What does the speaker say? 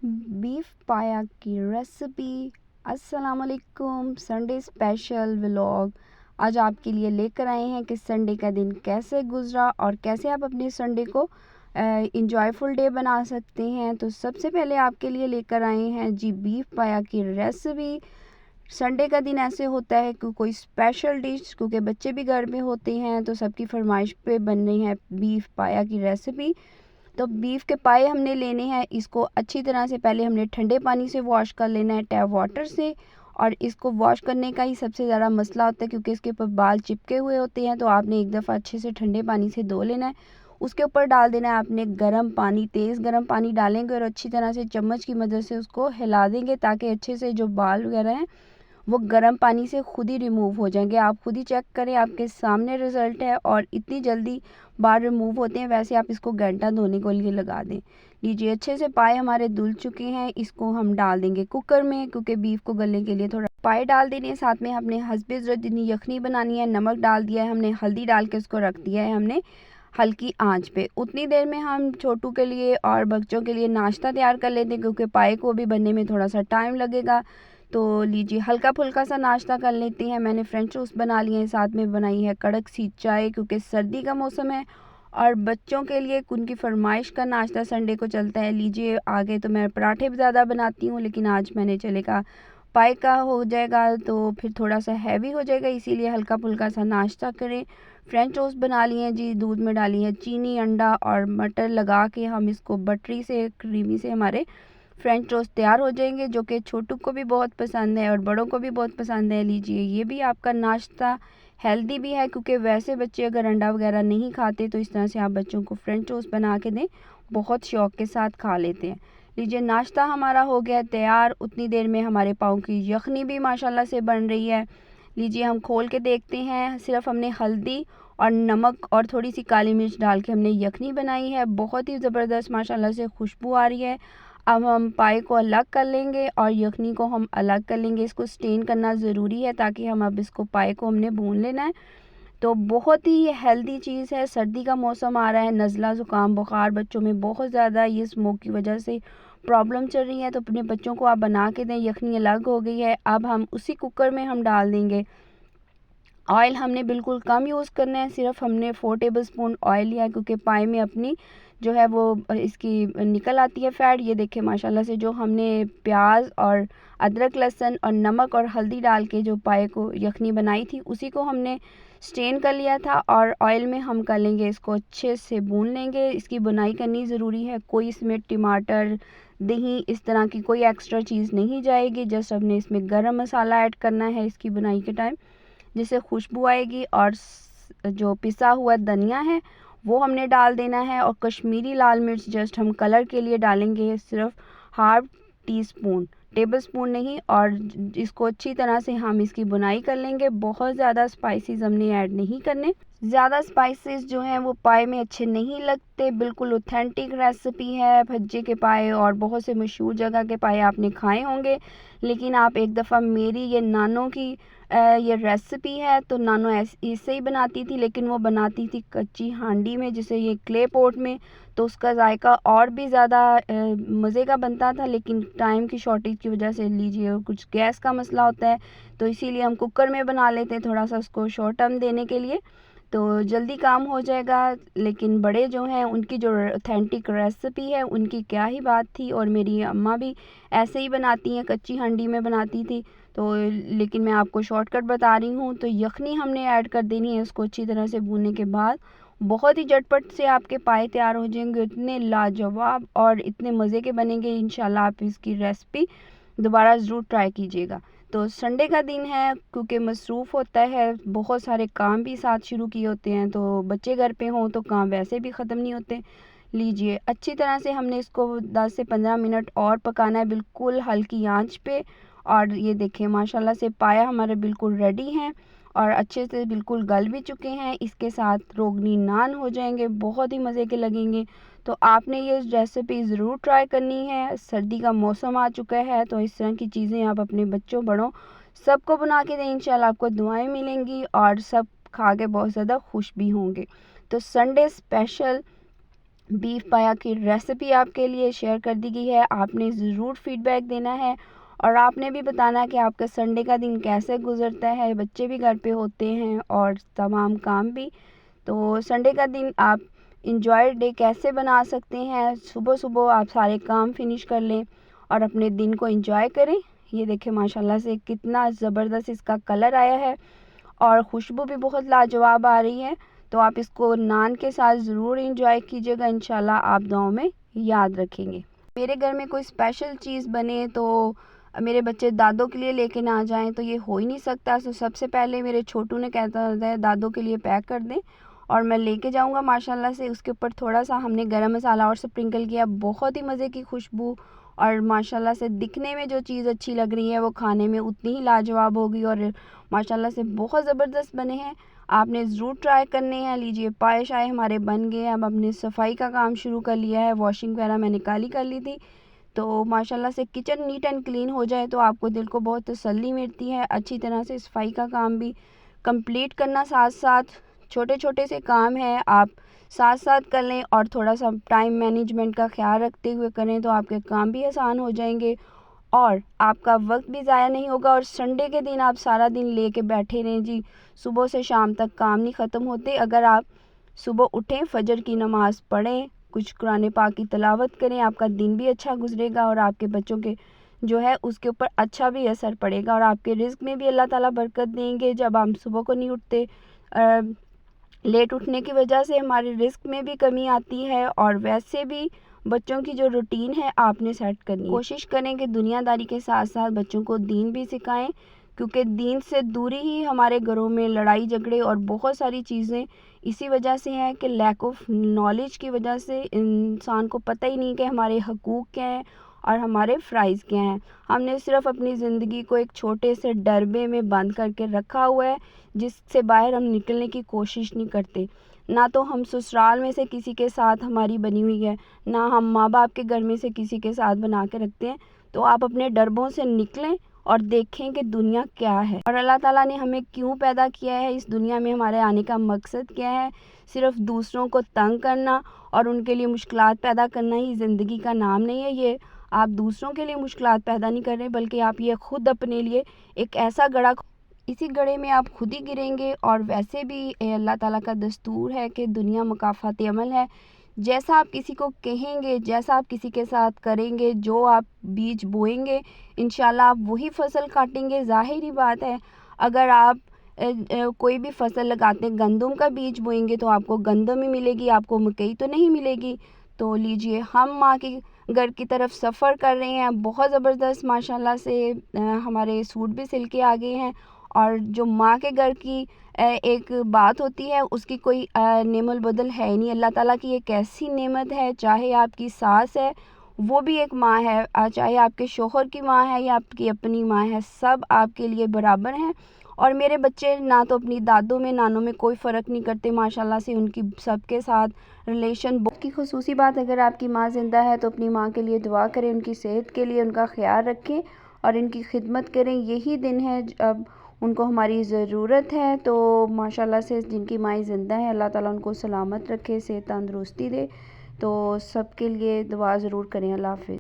Beef पाया की recipe. अस्सलाम वालेकुम। संडे स्पेशल व्लॉग आज आपके लिए लेकर आए हैं कि संडे का दिन कैसे गुजरा और कैसे आप अपने संडे को इंजॉयफुल डे बना सकते हैं। तो सबसे पहले आपके लिए लेकर आए हैं जी बीफ पाया की रेसिपी। संडे का दिन ऐसे होता है कि कोई स्पेशल डिश, क्योंकि बच्चे भी घर में होते हैं तो सबकी फरमाइश पे बन रही है बीफ पाया की रेसिपी। तो बीफ के पाए हमने लेने हैं। इसको अच्छी तरह से पहले हमने ठंडे पानी से वॉश कर लेना है, टैप वाटर से। और इसको वॉश करने का ही सबसे ज़्यादा मसला होता है क्योंकि इसके ऊपर बाल चिपके हुए होते हैं। तो आपने एक दफ़ा अच्छे से ठंडे पानी से धो लेना है। उसके ऊपर डाल देना है आपने गर्म पानी। तेज़ गर्म पानी डालेंगे और अच्छी तरह से चम्मच की मदद से उसको हिला देंगे ताकि अच्छे से जो बाल वगैरह हैं वो गर्म पानी से खुद ही रिमूव हो जाएंगे। आप खुद ही चेक करें, आपके सामने रिज़ल्ट है और इतनी जल्दी बाल रिमूव होते हैं। वैसे आप इसको घंटा धोने के लिए लगा दें। लीजिए अच्छे से पाए हमारे धुल चुके हैं। इसको हम डाल देंगे कुकर में क्योंकि बीफ को गलने के लिए थोड़ा पाए डाल देने हैं। साथ में हमने हस्बे ज़रूरत जितनी यखनी बनानी है, नमक डाल दिया है हमने, हल्दी डाल के उसको रख दिया है हमने हल्की आंच पे। उतनी देर में हम छोटू के लिए और बच्चों के लिए नाश्ता तैयार कर लेते हैं क्योंकि पाए को भी बनने में थोड़ा सा टाइम लगेगा। तो लीजिए हल्का फुल्का सा नाश्ता कर लेते हैं। मैंने फ्रेंच टोस्ट बना लिए हैं, साथ में बनाई है कड़क सी चाय क्योंकि सर्दी का मौसम है और बच्चों के लिए उनकी फरमाइश का नाश्ता संडे को चलता है। लीजिए आगे तो मैं पराठे ज़्यादा बनाती हूँ लेकिन आज मैंने चलेगा पाई का हो जाएगा तो फिर थोड़ा सा हैवी हो जाएगा, इसीलिए हल्का फुल्का सा नाश्ता करें। फ्रेंच टोस्ट बना लिए हैं जी, दूध में डाली है चीनी, अंडा और मटर लगा के हम इसको बटरी से क्रीमी से हमारे फ्रेंच टोस्ट तैयार हो जाएंगे जो कि छोटू को भी बहुत पसंद है और बड़ों को भी बहुत पसंद है। लीजिए ये भी आपका नाश्ता हेल्दी भी है क्योंकि वैसे बच्चे अगर अंडा वगैरह नहीं खाते तो इस तरह से आप बच्चों को फ्रेंच टोस्ट बना के दें, बहुत शौक के साथ खा लेते हैं। लीजिए नाश्ता हमारा हो गया तैयार। उतनी देर में हमारे पाँव की यखनी भी माशाल्लाह से बन रही है। लीजिए हम खोल के देखते हैं। सिर्फ हमने हल्दी और नमक और थोड़ी सी काली मिर्च डाल के हमने यखनी बनाई है। बहुत ही ज़बरदस्त माशाल्लाह से खुशबू आ रही है। अब हम पाए को अलग कर लेंगे और यखनी को हम अलग कर लेंगे। इसको स्टेन करना ज़रूरी है ताकि हम अब इसको पाए को हमने भून लेना है। तो बहुत ही हेल्दी चीज़ है। सर्दी का मौसम आ रहा है, नज़ला ज़ुकाम बुखार बच्चों में बहुत ज़्यादा ये स्मोक की वजह से प्रॉब्लम चल रही है। तो अपने बच्चों को आप बना के दें। यखनी अलग हो गई है। अब हम उसी कुकर में हम डाल देंगे ऑयल। हमने बिल्कुल कम यूज़ करना है, सिर्फ हमने 4 टेबल स्पून ऑयल लिया है क्योंकि पाए में अपनी जो है वो इसकी निकल आती है फैट। ये देखिए माशाल्लाह से जो हमने प्याज और अदरक लहसुन और नमक और हल्दी डाल के जो पाए को यखनी बनाई थी उसी को हमने स्टेन कर लिया था और ऑयल में हम कर लेंगे इसको अच्छे से भून लेंगे। इसकी बुनाई करनी ज़रूरी है। कोई इसमें टमाटर, दही इस तरह की कोई एक्स्ट्रा चीज़ नहीं जाएगी। जस्ट हमने इसमें गरम मसाला ऐड करना है इसकी बुनाई के टाइम, जिससे खुशबू आएगी। और जो पिसा हुआ धनिया है वो हमने डाल देना है और कश्मीरी लाल मिर्च जस्ट हम कलर के लिए डालेंगे, सिर्फ half tea spoon, table spoon नहीं। और इसको अच्छी तरह से हम इसकी बुनाई कर लेंगे। बहुत ज़्यादा स्पाइसेस हमने ऐड नहीं करने। ज़्यादा स्पाइसेस जो हैं वो पाए में अच्छे नहीं लगते। बिल्कुल ऑथेंटिक रेसिपी है भज्जे के पाए और बहुत से मशहूर जगह के पाए आपने खाए होंगे। लेकिन आप एक दफ़ा मेरी ये नानों की ये रेसिपी है तो नानो ऐसे ही बनाती थी, लेकिन वो बनाती थी कच्ची हांडी में, जिसे ये क्ले पॉट में। तो उसका जायका और भी ज़्यादा मज़े का बनता था, लेकिन टाइम की शॉर्टेज की वजह से लीजिए कुछ गैस का मसला होता है तो इसीलिए हम कुकर में बना लेते हैं थोड़ा सा उसको शॉर्ट टर्म देने के लिए, तो जल्दी काम हो जाएगा। लेकिन बड़े जो हैं उनकी जो ऑथेंटिक रेसिपी है उनकी क्या ही बात थी। और मेरी अम्मा भी ऐसे ही बनाती हैं, कच्ची हांडी में बनाती थी। तो लेकिन मैं आपको शॉर्टकट बता रही हूँ। तो यखनी हमने ऐड कर देनी है उसको अच्छी तरह से भूनने के बाद। बहुत ही झटपट से आपके पाए तैयार हो जाएंगे, इतने लाजवाब और इतने मज़े के बनेंगे। इंशाल्लाह आप इसकी रेसिपी दोबारा ज़रूर ट्राई कीजिएगा। तो संडे का दिन है क्योंकि मसरूफ़ होता है, बहुत सारे काम भी साथ शुरू किए होते हैं, तो बच्चे घर पे हों तो काम वैसे भी ख़त्म नहीं होते। लीजिए अच्छी तरह से हमने इसको 10 से 15 मिनट और पकाना है बिल्कुल हल्की आंच पे। और ये देखिए माशाल्लाह से पाया हमारे बिल्कुल रेडी हैं और अच्छे से बिल्कुल गल भी चुके हैं। इसके साथ रोगनी नान हो जाएंगे, बहुत ही मज़े के लगेंगे। तो आपने ये रेसिपी ज़रूर ट्राई करनी है। सर्दी का मौसम आ चुका है तो इस तरह की चीज़ें आप अपने बच्चों बड़ों सबको बना के दें। इंशाल्लाह आपको दुआएं मिलेंगी और सब खा के बहुत ज़्यादा खुश भी होंगे। तो संडे स्पेशल बीफ पाया की रेसिपी आपके लिए शेयर कर दी गई है। आपने ज़रूर फीडबैक देना है और आपने भी बताना है कि आपका संडे का दिन कैसे गुजरता है। बच्चे भी घर पे होते हैं और तमाम काम भी, तो संडे का दिन आप इंजॉय डे कैसे बना सकते हैं। सुबह सुबह आप सारे काम फिनिश कर लें और अपने दिन को इंजॉय करें। ये देखें माशाल्लाह से कितना ज़बरदस्त इसका कलर आया है और खुशबू भी बहुत लाजवाब आ रही है। तो आप इसको नान के साथ ज़रूर इंजॉय कीजिएगा, इंशाल्लाह आप दुआओं में याद रखेंगे। मेरे घर में कोई स्पेशल चीज़ बने तो मेरे बच्चे दादों के लिए लेके ना जाएं तो ये हो ही नहीं सकता। तो सबसे पहले मेरे छोटू ने कहता है दादों के लिए पैक कर दें और मैं लेके जाऊंगा माशाल्लाह से। उसके ऊपर थोड़ा सा हमने गरम मसाला और स्प्रिंकल किया, बहुत ही मज़े की खुशबू और माशाल्लाह से दिखने में जो चीज़ अच्छी लग रही है वो खाने में उतनी ही लाजवाब होगी और माशाल्लाह से बहुत ज़बरदस्त बने हैं। आपने ज़रूर ट्राई करने हैं। लीजिए पाए शाए हमारे बन गए। अब हमने सफाई का काम शुरू कर लिया है, वॉशिंग वगैरह मैंने काली कर ली थी। तो माशाल्लाह से किचन नीट एंड क्लीन हो जाए तो आपको दिल को बहुत तसल्ली मिलती है। अच्छी तरह से सफाई का काम भी कंप्लीट करना, साथ साथ छोटे छोटे से काम हैं आप साथ साथ कर लें और थोड़ा सा टाइम मैनेजमेंट का ख्याल रखते हुए करें तो आपके काम भी आसान हो जाएंगे और आपका वक्त भी ज़ाया नहीं होगा। और संडे के दिन आप सारा दिन लेके बैठे रहें जी, सुबह से शाम तक काम नहीं ख़त्म होते। अगर आप सुबह उठें, फजर की नमाज़ पढ़ें, कुछ कुरान पाक की तिलावत करें, आपका दिन भी अच्छा गुजरेगा और आपके बच्चों के जो है उसके ऊपर अच्छा भी असर पड़ेगा और आपके रिज़्क में भी अल्लाह ताला बरकत देंगे। जब हम सुबह को नहीं उठते, लेट उठने की वजह से हमारे रिस्क में भी कमी आती है और वैसे भी बच्चों की जो रूटीन है आपने सेट करनी है। कोशिश करें कि दुनियादारी के साथ साथ बच्चों को दीन भी सिखाएं, क्योंकि दीन से दूरी ही हमारे घरों में लड़ाई झगड़े और बहुत सारी चीज़ें इसी वजह से हैं कि लैक ऑफ नॉलेज की वजह से इंसान को पता ही नहीं कि हमारे हकूक़ क्या हैं और हमारे फ़राइज़ क्या हैं। हमने सिर्फ अपनी ज़िंदगी को एक छोटे से डरबे में बंद करके रखा हुआ है जिससे बाहर हम निकलने की कोशिश नहीं करते। ना तो हम ससुराल में से किसी के साथ हमारी बनी हुई है, ना हम माँ बाप के घर में से किसी के साथ बना के रखते हैं। तो आप अपने डरबों से निकलें और देखें कि दुनिया क्या है और अल्लाह ताला ने हमें क्यों पैदा किया है, इस दुनिया में हमारे आने का मकसद क्या है। सिर्फ दूसरों को तंग करना और उनके लिए मुश्किलात पैदा करना ही ज़िंदगी का नाम नहीं है। ये आप दूसरों के लिए मुश्किलात पैदा नहीं कर रहे बल्कि आप ये खुद अपने लिए एक ऐसा गड़ा, इसी गड्ढे में आप खुद ही गिरेंगे। और वैसे भी अल्लाह ताला का दस्तूर है कि दुनिया मुकाफ़ात अमल है। जैसा आप किसी को कहेंगे, जैसा आप किसी के साथ करेंगे, जो आप बीज बोएंगे इंशाल्लाह आप वही फसल काटेंगे। ज़ाहिर ही बात है, अगर आप कोई भी फसल लगाते हैं, गंदम का बीज बोएंगे तो आपको गंदम ही मिलेगी, आपको मकई तो नहीं मिलेगी। तो लीजिए हम माँ के घर की तरफ सफ़र कर रहे हैं, बहुत ज़बरदस्त माशाल्लाह से हमारे सूट भी सिल के आ गए हैं। और जो माँ के घर की एक बात होती है उसकी कोई नेमल बदल है ही नहीं। अल्लाह ताला की एक ऐसी नेमत है, चाहे आपकी सास है वो भी एक माँ है, चाहे आपके शोहर की माँ है या आपकी अपनी माँ है, सब आपके लिए बराबर हैं। और मेरे बच्चे ना तो अपनी दादों में नानों में कोई फ़र्क नहीं करते माशाल्लाह से, उनकी सबके साथ रिलेशन बहुत की खसूसी बात। अगर आपकी माँ ज़िंदा है तो अपनी माँ के लिए दुआ करें, उनकी सेहत के लिए उनका ख्याल रखें और इनकी खिदमत करें। यही दिन है जब उनको हमारी ज़रूरत है। तो माशाल्लाह से जिनकी माएँ ज़िंदा हैं अल्लाह ताला उनको सलामत रखे, सेहत तंदुरुस्ती दे। तो सबके लिए दुआ ज़रूर करें। अल्लाह हाफ़िज़।